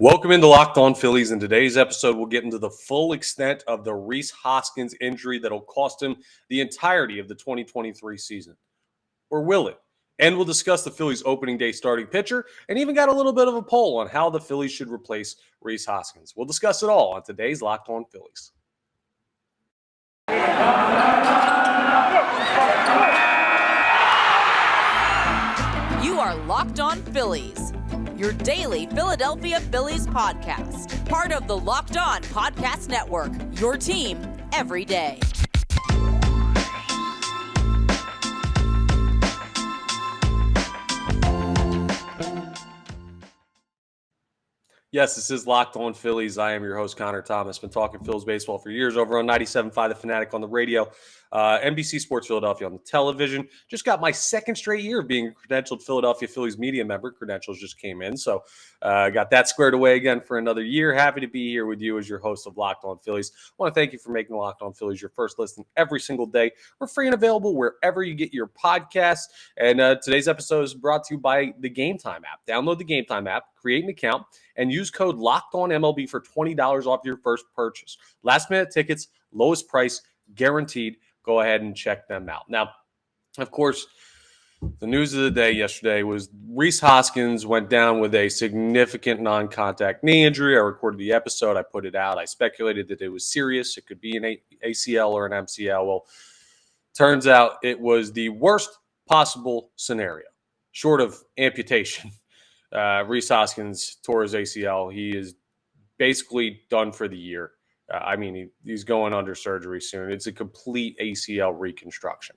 Welcome into Locked On Phillies. In today's episode, we'll get into the full extent of the Rhys Hoskins injury that'll cost him the entirety of the 2023 season. Or will it? And we'll discuss the Phillies' opening day starting pitcher and even got a little bit of a poll on how the Phillies should replace Rhys Hoskins. We'll discuss it all on today's Locked On Phillies. You are Locked On Phillies, your daily Philadelphia Phillies podcast. Part of the Locked On Podcast Network, your team every day. Yes, this is Locked On Phillies. I am your host, Connor Thomas. Been talking Phillies baseball for years over on 97.5 The Fanatic on the radio, NBC Sports Philadelphia on the television. Just got my second straight year of being a credentialed Philadelphia Phillies media member. Credentials just came in, so got that squared away again for another year. Happy to be here with you as your host of Locked On Phillies. I want to thank you for making Locked On Phillies your first listen every single day. We're free and available wherever you get your podcasts. And today's episode is brought to you by the GameTime app. Download the GameTime app, create an account, and use code LOCKEDONMLB for $20 off your first purchase. Last-minute tickets, lowest price, guaranteed. Go ahead and check them out. Now, of course, the news of the day yesterday was Rhys Hoskins went down with a significant non-contact knee injury. I recorded the episode. I put it out. I speculated that it was serious. It could be an ACL or an MCL. Well, turns out it was the worst possible scenario, short of amputation. Rhys Hoskins tore his ACL. He is basically done for the year. He's going under surgery soon. It's a complete ACL reconstruction.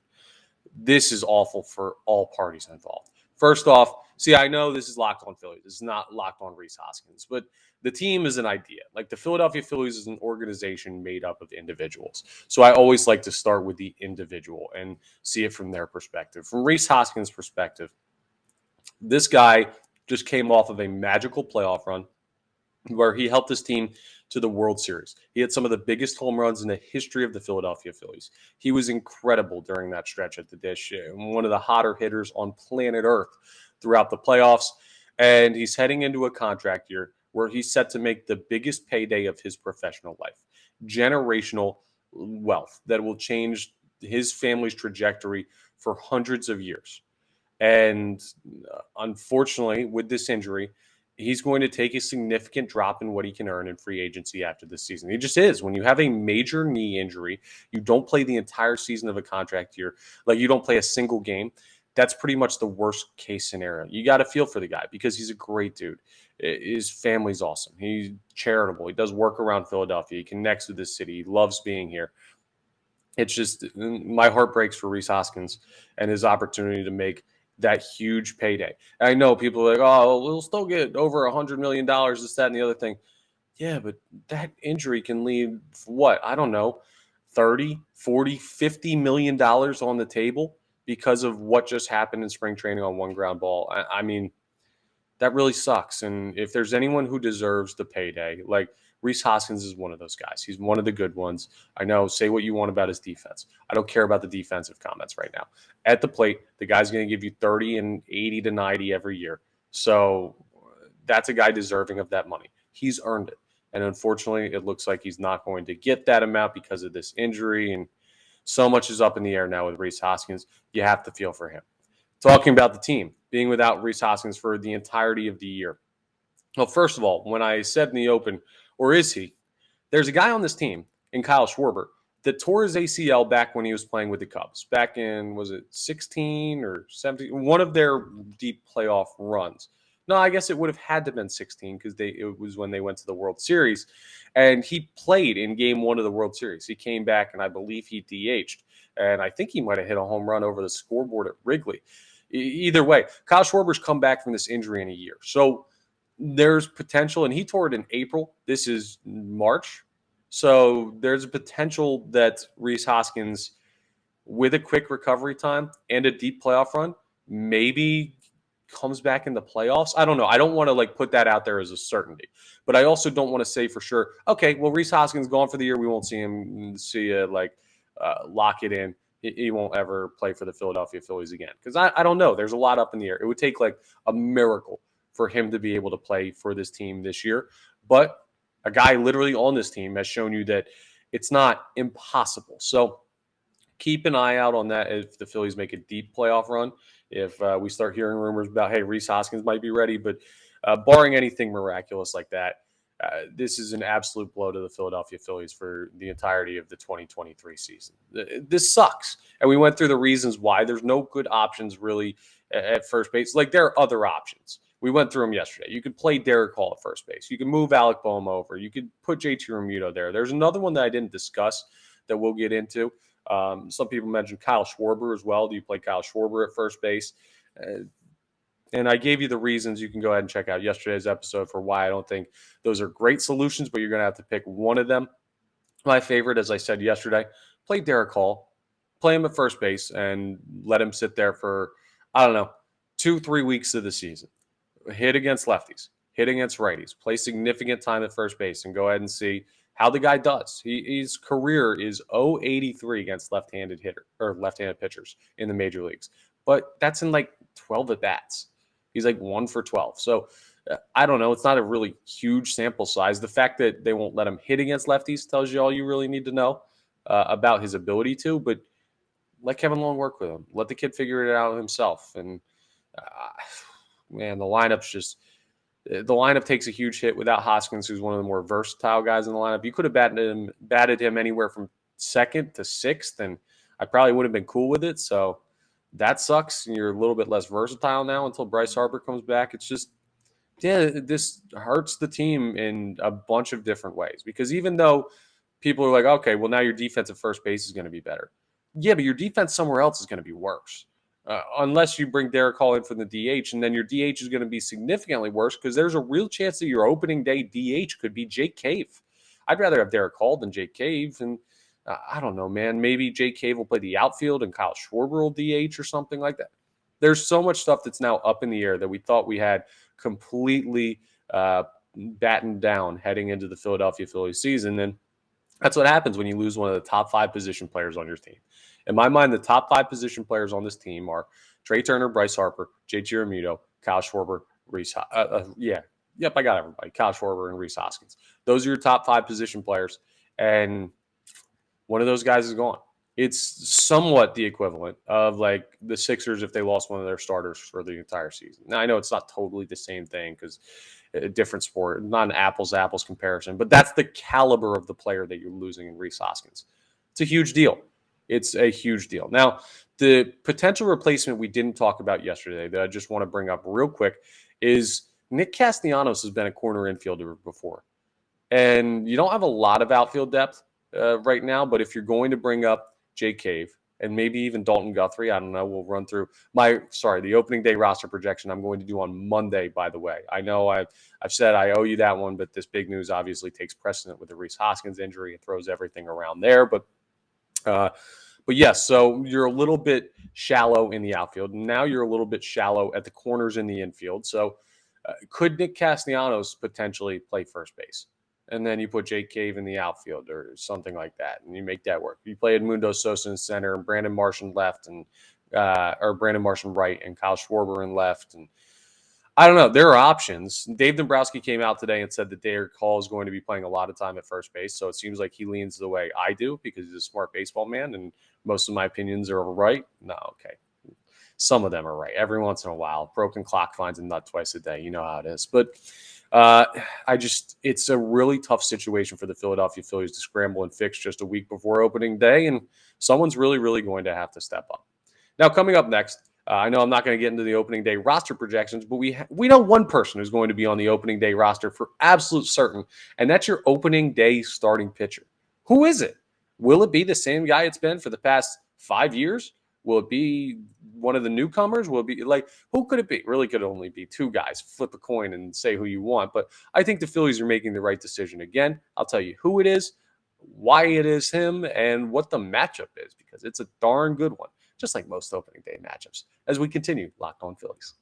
This is awful for all parties involved. First off, I know this is Locked On Phillies. This is not Locked On Rhys Hoskins, but the team is an idea. Like the Philadelphia Phillies is an organization made up of individuals. So I always like to start with the individual and see it from their perspective. From Rhys Hoskins' perspective, this guy just came off of a magical playoff run where he helped his team to the World Series. He had some of the biggest home runs in the history of the Philadelphia Phillies. He was incredible during that stretch at the dish, one of the hotter hitters on planet Earth throughout the playoffs. And he's heading into a contract year where he's set to make the biggest payday of his professional life. Generational wealth that will change his family's trajectory for hundreds of years. And unfortunately, with this injury, he's going to take a significant drop in what he can earn in free agency after this season. He just is. When you have a major knee injury, you don't play the entire season of a contract year, like you don't play a single game. That's pretty much the worst case scenario. You got to feel for the guy because he's a great dude. His family's awesome. He's charitable. He does work around Philadelphia. He connects with the city. He loves being here. It's just my heart breaks for Rhys Hoskins and his opportunity to make that huge payday. And I know people are like, oh, we'll still get over $100 million, this, that, and the other thing. Yeah, but that injury can leave, what? I don't know, 30, 40, $50 million on the table because of what just happened in spring training on one ground ball. I mean, that really sucks. And if there's anyone who deserves the payday, like Rhys Hoskins is one of those guys. He's one of the good ones. I know, say what you want about his defense. I don't care about the defensive comments right now. At the plate, the guy's going to give you 30 and 80 to 90 every year. So that's a guy deserving of that money. He's earned it. And unfortunately, it looks like he's not going to get that amount because of this injury. And so much is up in the air now with Rhys Hoskins. You have to feel for him. Talking about the team, being without Rhys Hoskins for the entirety of the year. Well, first of all, when I said in the open, or is he? There's a guy on this team in Kyle Schwarber that tore his ACL back when he was playing with the Cubs. Back in, was it 16 or 17? One of their deep playoff runs. No, I guess it would have had to have been 16 because it was when they went to the World Series. And he played in game one of the World Series. He came back, and I believe he DH'd. And I think he might have hit a home run over the scoreboard at Wrigley. Either way, Kyle Schwarber's come back from this injury in a year. So there's potential, and he tore it in April. This is March. So there's a potential that Rhys Hoskins, with a quick recovery time and a deep playoff run, maybe comes back in the playoffs. I don't know. I don't want to put that out there as a certainty, but I also don't want to say for sure, okay, well, Rhys Hoskins gone for the year. We won't see him, lock it in. He won't ever play for the Philadelphia Phillies again. Because I don't know. There's a lot up in the air. It would take a miracle for him to be able to play for this team this year. But a guy literally on this team has shown you that it's not impossible. So keep an eye out on that if the Phillies make a deep playoff run. If we start hearing rumors about, hey, Rhys Hoskins might be ready, but barring anything miraculous like that, this is an absolute blow to the Philadelphia Phillies for the entirety of the 2023 season. This sucks. And we went through the reasons why. There's no good options really at first base. Like, there are other options. We went through them yesterday. You could play Derek Hall at first base. You could move Alec Boehm over. You could put JT Realmuto there. There's another one that I didn't discuss that we'll get into. Some people mentioned Kyle Schwarber as well. Do you play Kyle Schwarber at first base? And I gave you the reasons. You can go ahead and check out yesterday's episode for why I don't think those are great solutions, but you're going to have to pick one of them. My favorite, as I said yesterday, play Derek Hall, play him at first base, and let him sit there for, 2-3 weeks of the season. Hit against lefties, hit against righties, play significant time at first base, and go ahead and see how the guy does. His career is 0.83 against left-handed pitchers in the major leagues, but that's in like 12 at bats. He's like 1 for 12. So I don't know. It's not a really huge sample size. The fact that they won't let him hit against lefties tells you all you really need to know about his ability to. But let Kevin Long work with him. Let the kid figure it out himself. And man, the lineup takes a huge hit without Hoskins, who's one of the more versatile guys in the lineup. You could have batted him anywhere from second to sixth, and I probably would have been cool with it. So that sucks. You're a little bit less versatile now until Bryce Harper comes back. It's just, this hurts the team in a bunch of different ways. Because even though people are like, okay, well, now your defense at first base is going to be better. Yeah, but your defense somewhere else is going to be worse. Unless you bring Derek Hall in from the DH, and then your DH is going to be significantly worse because there's a real chance that your opening day DH could be Jake Cave. I'd rather have Derek Hall than Jake Cave, and I don't know, man. Maybe Jake Cave will play the outfield and Kyle Schwarber will DH or something like that. There's so much stuff that's now up in the air that we thought we had completely battened down heading into the Philadelphia Phillies season, and that's what happens when you lose one of the top 5 position players on your team. In my mind, the top 5 position players on this team are Trey Turner, Bryce Harper, JT Realmuto, Kyle Schwarber, Rhys. Yep, I got everybody. Kyle Schwarber and Rhys Hoskins. Those are your top 5 position players, and one of those guys is gone. It's somewhat the equivalent of like the Sixers if they lost one of their starters for the entire season. Now, I know it's not totally the same thing because a different sport, not an apples-to-apples comparison, but that's the caliber of the player that you're losing in Rhys Hoskins. It's a huge deal. It's a huge deal. Now, the potential replacement we didn't talk about yesterday that I just want to bring up real quick is Nick Castellanos has been a corner infielder before. And you don't have a lot of outfield depth right now, but if you're going to bring up Jake Cave and maybe even Dalton Guthrie, I don't know, we'll run through the opening day roster projection I'm going to do on Monday, by the way. I know I've said I owe you that one, but this big news obviously takes precedent with the Rhys Hoskins injury. It throws everything around there, but yes, so you're a little bit shallow in the outfield. Now you're a little bit shallow at the corners in the infield. So could Nick Castellanos potentially play first base? And then you put Jake Cave in the outfield or something like that, and you make that work. You play Edmundo Sosa in center and Brandon Marsh in left, or Brandon Marsh in right and Kyle Schwarber in left. And I don't know. There are options. Dave Dombrowski came out today and said that Derek Hall is going to be playing a lot of time at first base. So it seems like he leans the way I do because he's a smart baseball man and most of my opinions are right. No, okay. Some of them are right. Every once in a while, broken clock finds a nut twice a day. You know how it is. But it's a really tough situation for the Philadelphia Phillies to scramble and fix just a week before opening day. And someone's really, really going to have to step up. Now, coming up next, I know I'm not going to get into the opening day roster projections, but we know one person who's going to be on the opening day roster for absolute certain, and that's your opening day starting pitcher. Who is it? Will it be the same guy it's been for the past 5 years? Will it be one of the newcomers? Will it be who could it be? Really could only be 2 guys. Flip a coin and say who you want. But I think the Phillies are making the right decision. Again, I'll tell you who it is, why it is him, and what the matchup is, because it's a darn good one, just like most opening day matchups, as we continue Locked On Phillies.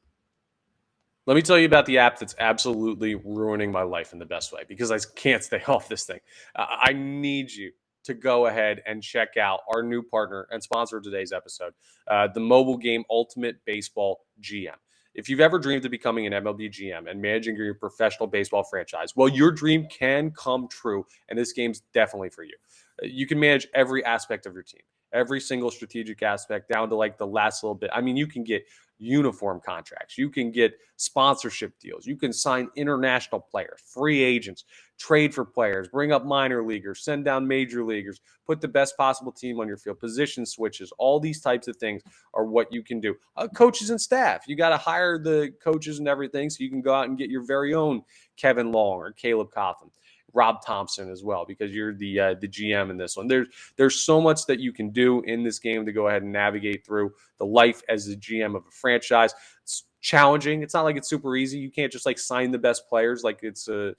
Let me tell you about the app that's absolutely ruining my life in the best way, because I can't stay off this thing. I need you to go ahead and check out our new partner and sponsor of today's episode, the mobile game Ultimate Baseball GM. If you've ever dreamed of becoming an MLB GM and managing your professional baseball franchise, well, your dream can come true, and this game's definitely for you. You can manage every aspect of your team, every single strategic aspect down to like the last little bit. I mean, you can get uniform contracts, you can get sponsorship deals, you can sign international players, free agents, trade for players, bring up minor leaguers, send down major leaguers, put the best possible team on your field, position switches, all these types of things are what you can do. Coaches and staff, you got to hire the coaches and everything so you can go out and get your very own Kevin Long or Caleb Cotham. Rob Thompson as well, because you're the GM in this one. There's so much that you can do in this game to go ahead and navigate through the life as the GM of a franchise. It's challenging. It's not like it's super easy. You can't just like sign the best players like it's a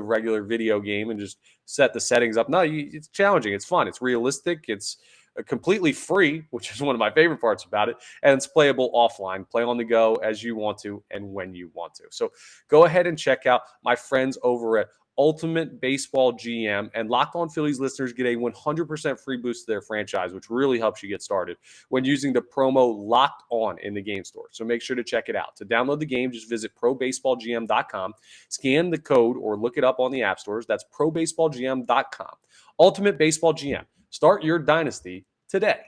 regular video game and just set the settings up. No, it's challenging. It's fun. It's realistic. It's completely free, which is one of my favorite parts about it. And it's playable offline. Play on the go as you want to and when you want to. So go ahead and check out my friends over at Ultimate Baseball GM, and Locked On Phillies listeners get a 100% free boost to their franchise, which really helps you get started when using the promo Locked On in the game store. So make sure to check it out. To download the game, just visit probaseballgm.com, scan the code, or look it up on the app stores. That's probaseballgm.com. Ultimate Baseball GM. Start your dynasty today.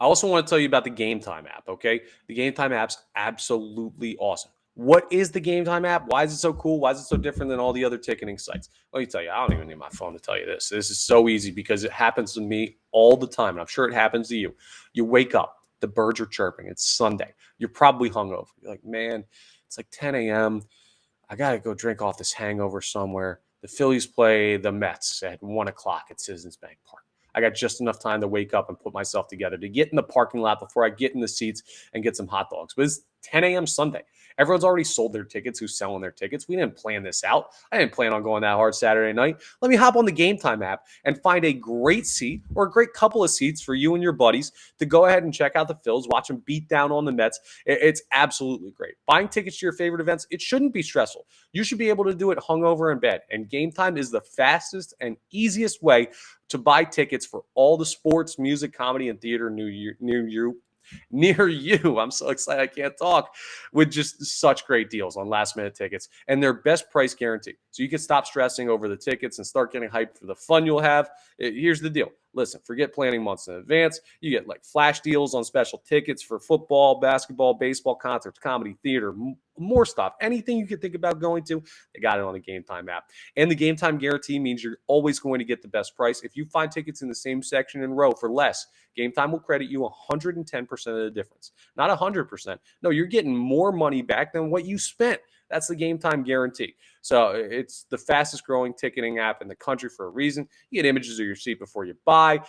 I also want to tell you about the GameTime app, okay? The GameTime app's absolutely awesome. What is the GameTime app? Why is it so cool? Why is it so different than all the other ticketing sites? Let me tell you, I don't even need my phone to tell you this. This is so easy because it happens to me all the time, and I'm sure it happens to you. You wake up, the birds are chirping. It's Sunday. You're probably hungover. You're like, man, it's like 10 a.m. I got to go drink off this hangover somewhere. The Phillies play the Mets at 1 o'clock at Citizens Bank Park. I got just enough time to wake up and put myself together to get in the parking lot before I get in the seats and get some hot dogs. But it's 10 a.m. Sunday. Everyone's already sold their tickets who's selling their tickets. We didn't plan this out. I didn't plan on going that hard Saturday night. Let me hop on the GameTime app and find a great seat or a great couple of seats for you and your buddies to go ahead and check out the Phils, watch them beat down on the Mets. It's absolutely great. Buying tickets to your favorite events, it shouldn't be stressful. You should be able to do it hungover in bed. And GameTime is the fastest and easiest way to buy tickets for all the sports, music, comedy, and theater near you. I'm so excited I can't talk, with just such great deals on last minute tickets and their best price guarantee. So you can stop stressing over the tickets and start getting hyped for the fun you'll have. Here's the deal. Listen, forget planning months in advance. You get like flash deals on special tickets for football, basketball, baseball, concerts, comedy, theater, more stuff. Anything you can think about going to, they got it on the GameTime app. And the GameTime guarantee means you're always going to get the best price. If you find tickets in the same section and row for less, GameTime will credit you 110% of the difference. Not 100%. No, you're getting more money back than what you spent. That's the GameTime guarantee. So it's the fastest growing ticketing app in the country for a reason. You get images of your seat before you buy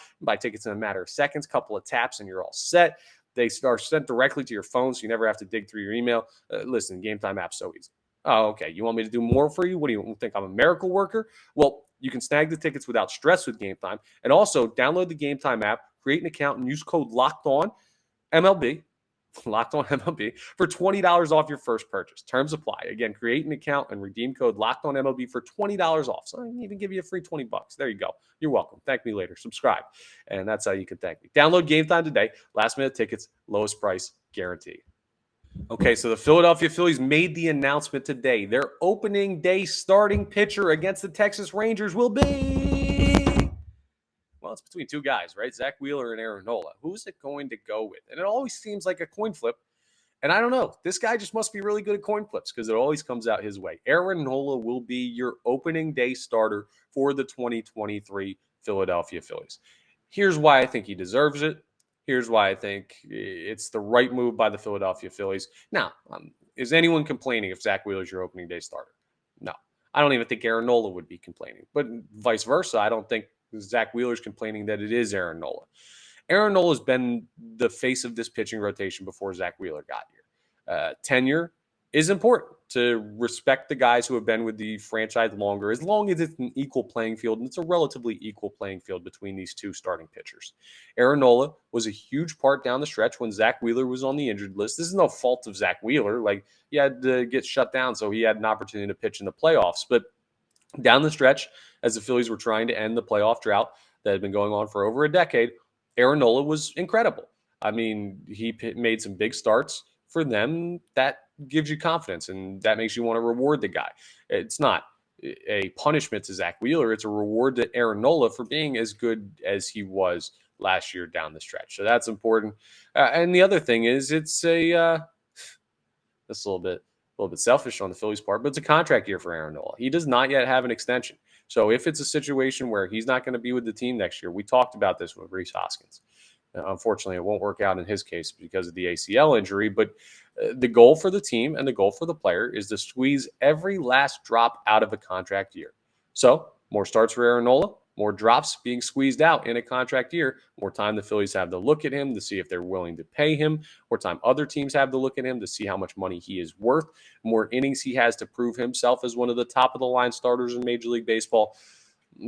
tickets in a matter of seconds, couple of taps, and you're all set. They are sent directly to your phone, so you never have to dig through your email. Listen, GameTime app's so easy. Oh, okay. You want me to do more for you? What do you think? I'm a miracle worker? Well, you can snag the tickets without stress with GameTime. And also download the GameTime app, create an account, and use code LOCKEDON Locked On MLB for $20 off your first purchase. Terms apply. Again, create an account and redeem code Locked On MLB for $20 off. So I can even give you a free $20. There you go. You're welcome. Thank me later. Subscribe. And that's how you can thank me. Download GameTime today. Last minute tickets, lowest price guarantee. Okay, so the Philadelphia Phillies made the announcement today. Their opening day starting pitcher against the Texas Rangers will be... Well, it's between two guys, right? Zach Wheeler and Aaron Nola. Who's it going to go with? And it always seems like a coin flip. And I don't know. This guy just must be really good at coin flips because it always comes out his way. Aaron Nola will be your opening day starter for the 2023 Philadelphia Phillies. Here's why I think he deserves it. Here's why I think it's the right move by the Philadelphia Phillies. Now, is anyone complaining if Zach Wheeler's your opening day starter? No. I don't even think Aaron Nola would be complaining. But vice versa, I don't think Zach Wheeler's complaining that it is Aaron Nola. Aaron Nola has been the face of this pitching rotation before Zach Wheeler got here. Tenure is important to respect the guys who have been with the franchise longer, as long as it's an equal playing field, and it's a relatively equal playing field between these two starting pitchers. Aaron Nola was a huge part down the stretch when Zach Wheeler was on the injured list. This is no fault of Zach Wheeler. Like, he had to get shut down, so he had an opportunity to pitch in the playoffs. But down the stretch, as the Phillies were trying to end the playoff drought that had been going on for over a decade, Aaron Nola was incredible. I mean, he made some big starts for them, that gives you confidence and that makes you want to reward the guy. It's not a punishment to Zach Wheeler. It's a reward to Aaron Nola for being as good as he was last year down the stretch. So that's important. And the other thing is it's that's a little bit selfish on the Phillies' part, but it's a contract year for Aaron Nola. He does not yet have an extension. So if it's a situation where he's not going to be with the team next year, we talked about this with Rhys Hoskins. Unfortunately, it won't work out in his case because of the ACL injury. But the goal for the team and the goal for the player is to squeeze every last drop out of a contract year. So more starts for Aaron Nola, more drops being squeezed out in a contract year, more time the Phillies have to look at him to see if they're willing to pay him, more time other teams have to look at him to see how much money he is worth, more innings he has to prove himself as one of the top of the line starters in Major League Baseball.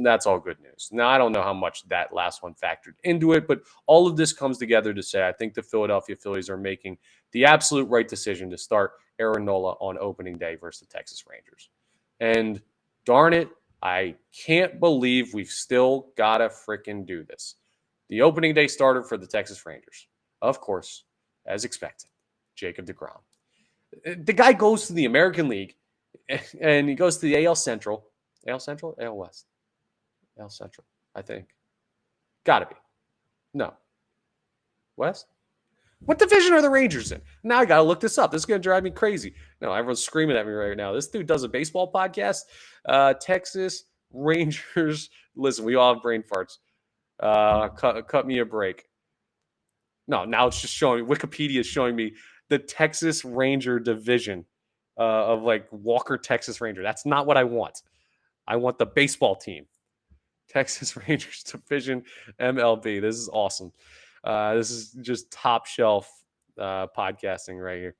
That's all good news. Now, I don't know how much that last one factored into it, but all of this comes together to say I think the Philadelphia Phillies are making the absolute right decision to start Aaron Nola on opening day versus the Texas Rangers. And darn it, I can't believe we've still got to freaking do this. The opening day starter for the Texas Rangers, of course, as expected, Jacob deGrom. The guy goes to the American League, and he goes to the AL Central. AL Central? AL West. AL Central, I think. Gotta be. No. West? What division are the Rangers in? Now I gotta look this up. This is gonna drive me crazy. No, everyone's screaming at me right now. This dude does a baseball podcast. Texas Rangers. Listen, we all have brain farts. Cut me a break. No, now it's just showing. Wikipedia is showing me the Texas Ranger division of like Walker, Texas Ranger. That's not what I want. I want the baseball team. Texas Rangers Division MLB. This is awesome. This is just top shelf podcasting right here.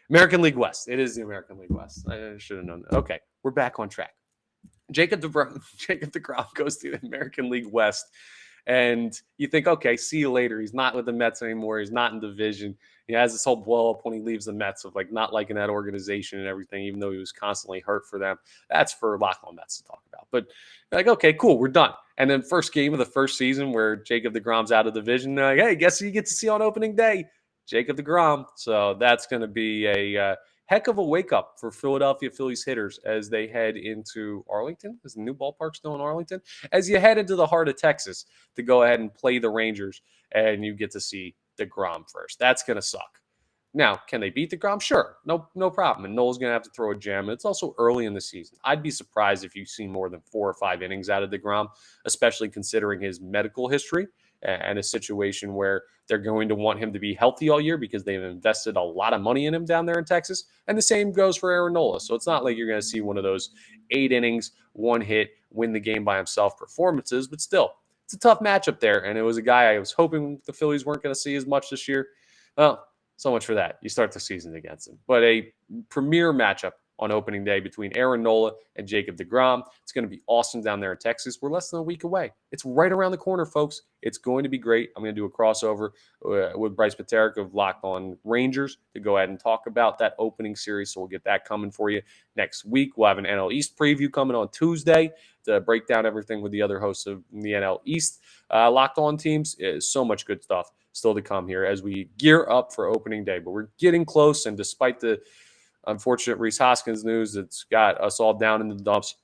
American League West. It is the American League West. I should have known that. Okay, we're back on track. Jacob deGrom goes to the American League West, and you think, okay, see you later. He's not with the Mets anymore. He's not in division. He has this whole blow up when he leaves the Mets of like not liking that organization and everything, even though he was constantly hurt for them. That's for Locked On Mets to talk about. But like, okay, cool, we're done. And then first game of the first season where Jacob deGrom's out of division, they're like, hey, guess who you get to see on opening day? Jacob deGrom. So that's going to be a heck of a wake up for Philadelphia Phillies hitters as they head into Arlington. Is the new ballpark still in Arlington? As you head into the heart of Texas to go ahead and play the Rangers, and you get to see deGrom first. That's going to suck. Now, can they beat deGrom? Sure. No problem. And Noel's going to have to throw a gem. It's also early in the season. I'd be surprised if you've seen more than 4 or 5 innings out of deGrom, especially considering his medical history and a situation where they're going to want him to be healthy all year because they've invested a lot of money in him down there in Texas. And the same goes for Aaron Nola. So it's not like you're going to see one of those 8 innings, 1 hit, win the game by himself performances, but still, it's a tough matchup there. And it was a guy I was hoping the Phillies weren't going to see as much this year. Well, so much for that. You start the season against him. But a premier matchup on opening day between Aaron Nola and Jacob deGrom. It's going to be awesome down there in Texas. We're less than a week away. It's right around the corner, folks. It's going to be great. I'm going to do a crossover with Bryce Paterick of Locked On Rangers to go ahead and talk about that opening series. So we'll get that coming for you next week. We'll have an NL East preview coming on Tuesday to break down everything with the other hosts of the NL East. Locked On teams is so much good stuff still to come here as we gear up for opening day. But we're getting close, and despite the unfortunate Rhys Hoskins news that's got us all down in the dumps,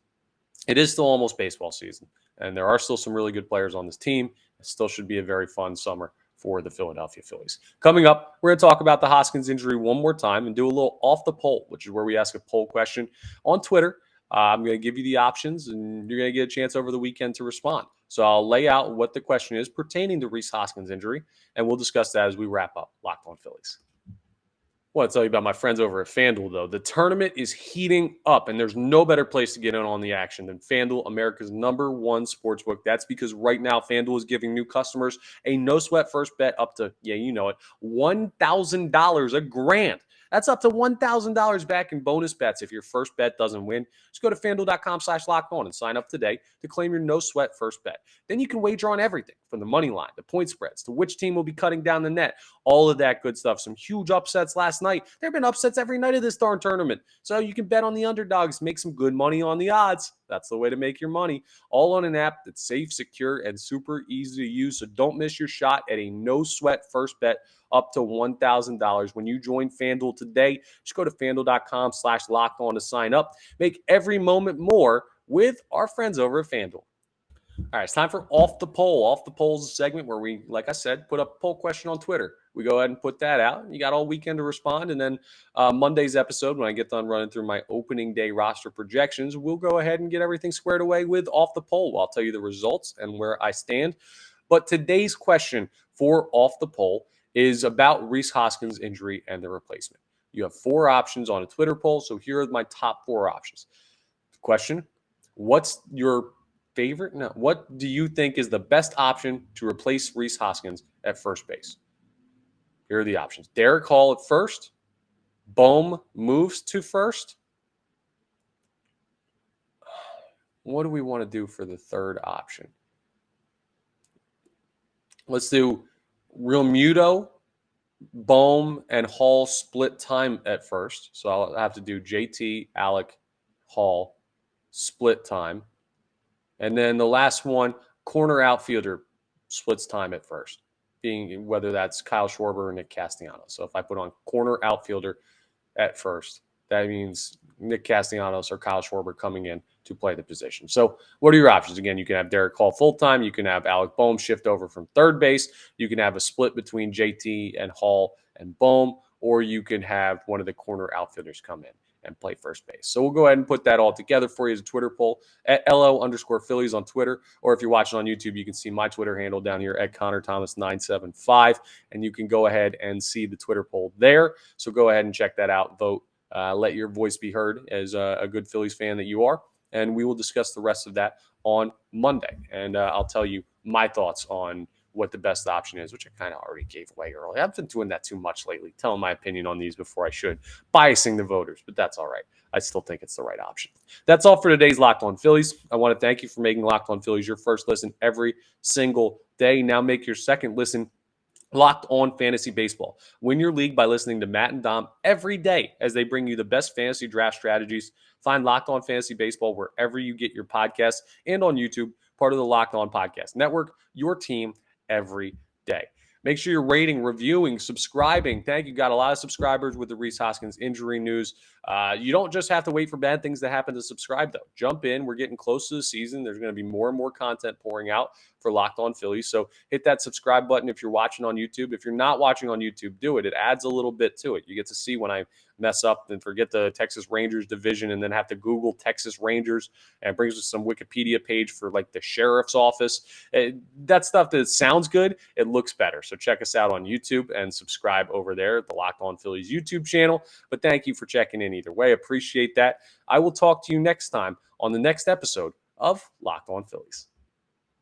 it is still almost baseball season, and there are still some really good players on this team. It still should be a very fun summer for the Philadelphia Phillies. Coming up, we're going to talk about the Hoskins injury one more time and do a little off the poll, which is where we ask a poll question on Twitter. I'm going to give you the options, and you're going to get a chance over the weekend to respond. So I'll lay out what the question is pertaining to Rhys Hoskins' injury, and we'll discuss that as we wrap up Locked On Phillies. I want to tell you about my friends over at FanDuel, though. The tournament is heating up, and there's no better place to get in on the action than FanDuel, America's #1 sportsbook. That's because right now FanDuel is giving new customers a no-sweat first bet up to, yeah, you know it, $1,000, a grand. That's up to $1,000 back in bonus bets if your first bet doesn't win. Just go to FanDuel.com/lockedon and sign up today to claim your no-sweat first bet. Then you can wager on everything from the money line, the point spreads, to which team will be cutting down the net, all of that good stuff. Some huge upsets last night. There have been upsets every night of this darn tournament. So you can bet on the underdogs, make some good money on the odds. That's the way to make your money. All on an app that's safe, secure, and super easy to use. So don't miss your shot at a no-sweat first bet up to $1,000 when you join FanDuel today. Just go to FanDuel.com/lockedon to sign up. Make every moment more with our friends over at FanDuel. All right, it's time for Off the Poll. Off the Poll is a segment where we, like I said, put up a poll question on Twitter. We go ahead and put that out. You got all weekend to respond. And then Monday's episode, when I get done running through my opening day roster projections, we'll go ahead and get everything squared away with Off the Poll. I'll tell you the results and where I stand. But today's question for Off the Poll is about Rhys Hoskins' injury and the replacement. You have 4 options on a Twitter poll. So here are my top 4 options. Question: what's your favorite? No. What do you think is the best option to replace Rhys Hoskins at first base? Here are the options. Derek Hall at first. Bohm moves to first. What do we want to do for the third option? Let's do Real Muto, Bohm, and Hall split time at first. So I'll have to do JT, Alec, Hall, split time. And then the last one, corner outfielder splits time at first, being whether that's Kyle Schwarber or Nick Castellanos. So if I put on corner outfielder at first, that means Nick Castellanos or Kyle Schwarber coming in to play the position. So what are your options? Again, you can have Derek Hall full-time. You can have Alec Bohm shift over from third base. You can have a split between JT and Hall and Bohm, or you can have one of the corner outfielders come in and play first base. So we'll go ahead and put that all together for you as a Twitter poll at LO_Phillies on Twitter. Or if you're watching on YouTube, you can see my Twitter handle down here at Connor Thomas 975, and you can go ahead and see the Twitter poll there. So go ahead and check that out. Vote. Let your voice be heard as a good Phillies fan that you are. And we will discuss the rest of that on Monday. And I'll tell you my thoughts on what the best option is, which I kind of already gave away early. I've been doing that too much lately, telling my opinion on these before I should, biasing the voters, but that's all right. I still think it's the right option. That's all for today's Locked On Phillies. I want to thank you for making Locked On Phillies your first listen every single day. Now make your second listen Locked On Fantasy Baseball. Win your league by listening to Matt and Dom every day as they bring you the best fantasy draft strategies. Find Locked On Fantasy Baseball wherever you get your podcasts and on YouTube, part of the Locked On Podcast Network, your team every day. Make sure you're rating, reviewing, subscribing. Thank you. Got a lot of subscribers with the Rhys Hoskins injury news. You don't just have to wait for bad things to happen to subscribe, though. Jump in. We're getting close to the season. There's going to be more and more content pouring out for Locked On Phillies. So hit that subscribe button if you're watching on YouTube. If you're not watching on YouTube, do it. It adds a little bit to it. You get to see when I mess up and forget the Texas Rangers division and then have to Google Texas Rangers, and it brings us some Wikipedia page for like the sheriff's office. That stuff that sounds good, it looks better. So check us out on YouTube and subscribe over there at the Locked On Phillies YouTube channel. But thank you for checking in either way. Appreciate that. I will talk to you next time on the next episode of Locked On Phillies.